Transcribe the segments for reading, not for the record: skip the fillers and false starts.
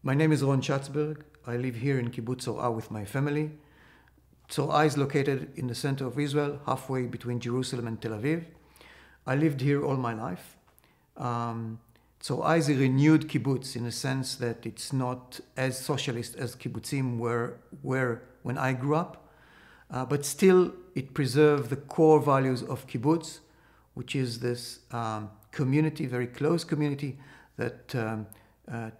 My name is Shatzberg. I live here in Kibbutz Zorah with my family. Zorah is located in the center of Israel, halfway between Jerusalem and Tel Aviv. I lived here all my life. Zorah is a renewed kibbutz in the sense that it's not as socialist as kibbutzim were when I grew up, but still it preserves the core values of kibbutz, which is this community, very close community that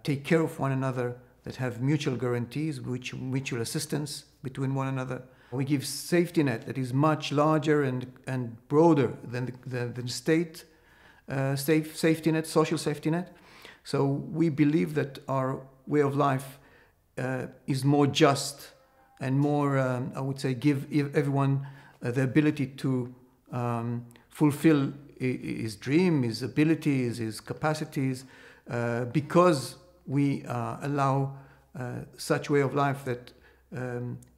take care of one another, that have mutual guarantees, mutual assistance between one another. We give safety net that is much larger and broader than the state safety net, social safety net. So we believe that our way of life is more just and more, I would say, give everyone the ability to fulfill his dream, his abilities, his capacities, because we allow such way of life that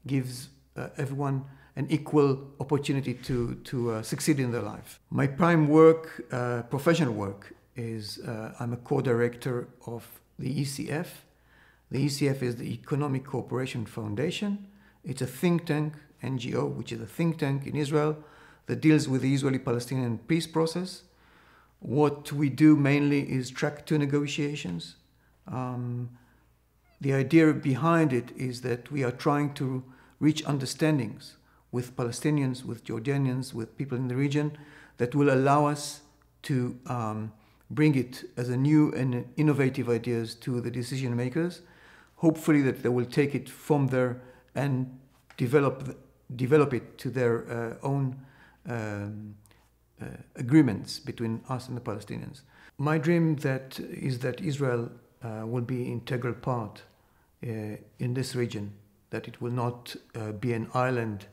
gives everyone an equal opportunity to succeed in their life. My prime work, professional work, is I'm a co-director of the ECF. The ECF is the Economic Cooperation Foundation. It's a think tank, NGO, which is a think tank in Israel that deals with the Israeli-Palestinian peace process. What we do mainly is Track-Two negotiations. The idea behind it is that we are trying to reach understandings with Palestinians, with Jordanians, with people in the region that will allow us to bring it as a new and innovative ideas to the decision makers. Hopefully that they will take it from there and develop it to their own agreements between us and the Palestinians. My dream is that Israel will be an integral part in this region, that it will not be an island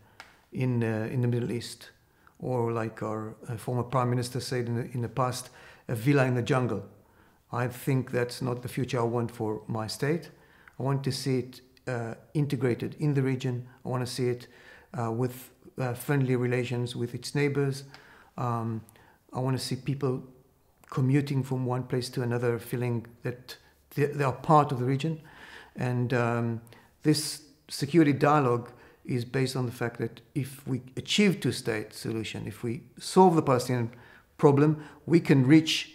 in the Middle East, or like our former Prime Minister said in the past, a villa in the jungle. I think that's not the future I want for my state. I want to see it integrated in the region. I want to see it with friendly relations with its neighbors. I want to see people commuting from one place to another, feeling that they are part of the region. And this security dialogue is based on the fact that if we achieve two-state solution, if we solve the Palestinian problem, we can reach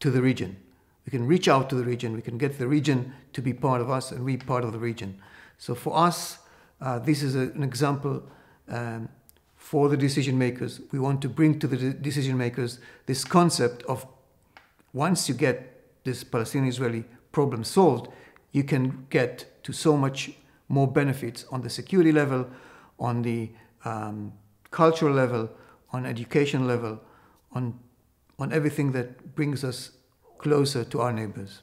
to the region. We can reach out to the region. We can get the region to be part of us and we part of the region. So for us, this is an example for the decision makers. We want to bring to the decision makers this concept of once you get this Palestinian-Israeli problem solved, you can get to so much more benefits on the security level, on the cultural level, on education level, on everything that brings us closer to our neighbors.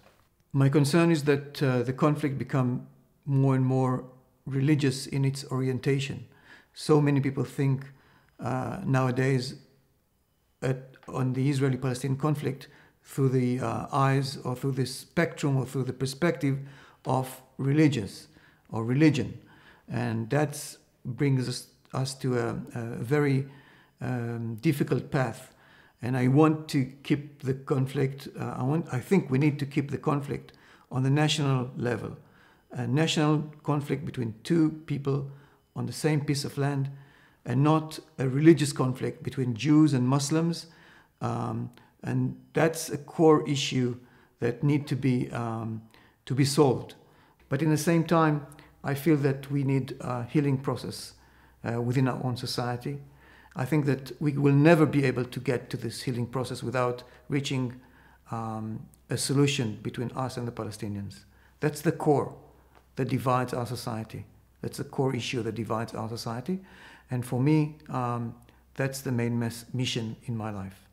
My concern is that the conflict become more and more religious in its orientation. So many people think nowadays on the Israeli-Palestinian conflict through the eyes or through the spectrum or through the perspective of religion. And that brings us to a very difficult path. And I want to keep the conflict, I think we need to keep the conflict on the national level. A national conflict between two people on the same piece of land, and not a religious conflict between Jews and Muslims. And that's a core issue that need to be solved. But in the same time, I feel that we need a healing process within our own society. I think that we will never be able to get to this healing process without reaching a solution between us and the Palestinians. That's the core that divides our society. That's the core issue that divides our society. And for me, that's the main mission in my life.